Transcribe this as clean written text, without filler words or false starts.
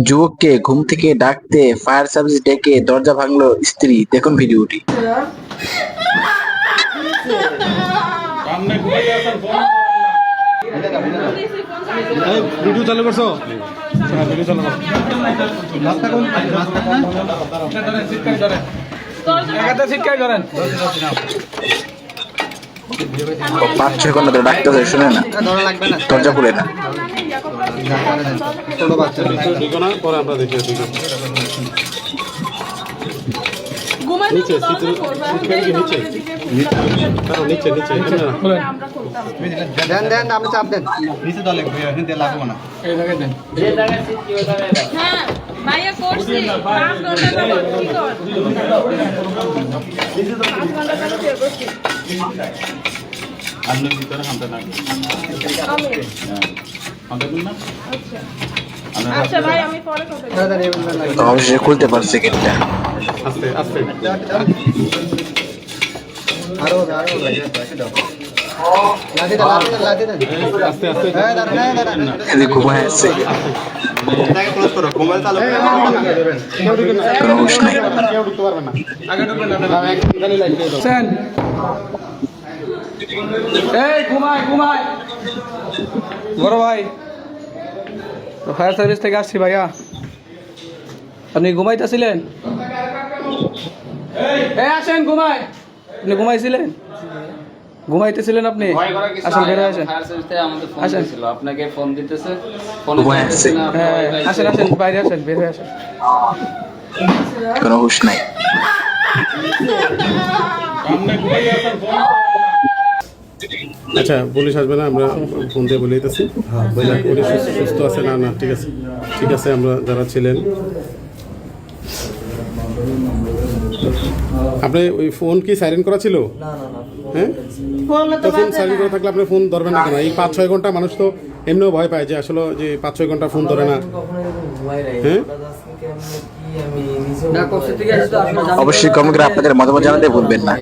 যুবককে ঘুম থেকে ডাকতে ফায়ার সার্ভিস ডেকে দরজা ভাঙলো স্ত্রী, দেখুন ভিডিওটি। ভিডিও চালু করছো? ভিডিও চালু করো। ও 5-6 ঘন্টা ধরে ডাকতে হয়, শুনে না, দরজা খুলে না। ছোট বাচ্চা দিকে না, পরে আমরা দেখি নিচে নিচে নিচে নিচে দেন দেন, আপনি চাপ দেন নিচে, দলে লাগবো না। হ্যাঁ ভাইয়া করছি 5 ঘন্টা ধরে কি কর 5 ঘন্টা ধরে কি করছি আপনি ভিতরে হামতে না আমি না আচ্ছা ভাই আমি পরে কথা তো অবশ্যই খুলতে পারছে গেটটা। আস্তে আস্তে আরো লাঠি দাও আস্তে আস্তে এদিকে ঘুমায় আছে, ক্লোজ করো, মোবাইল চালু করো। কোনো হুঁশ নাই। কেউ ঢুকতে পারবে না, আগে ঢুকবেন না, খালি লাইট দিয়ে দাও। এই ঘুমায় বড় ভাই, ফায়ার সার্ভিস থেকে আসছি ভাইয়া। আপনি ঘুমাইতেছিলেন? এই আসেন ঘুমাই। আপনি ঘুমাইছিলেন? ঘুমাইতেছিলেন আপনি? আসেন বের হয়ে আসেন। আসেন। আপনাকে ফোন দিতেছে, ঘুমায় আছে, হ্যাঁ আসেন আসেন, বাইরে আসেন, বের হয়ে আসেন। কোনো হুঁশ নাই। আচ্ছা, পুলিশ আসবে না, আমরা ফোন দিয়ে বলে দিতেছি। পুলিশ সুস্থ আছে না? না, ঠিক আছে ঠিক আছে। আমরা যারা ছিলেন, আপনি ওই ফোন কি সাইলেন্ট করা ছিল? হ্যাঁ, তো ফোন সাইলেন্ট করা থাকলে আপনি ফোন ধরবেন না কেন? এই 5-6 ঘন্টা মানুষ তো এমনিও ভয় পায় যে আসলে যে 5-6 ঘন্টা ফোন ধরে না। হ্যাঁ, অবশ্যই কমেন্ট করে আপনাদের মতামত জানাতে ভুলবেন না।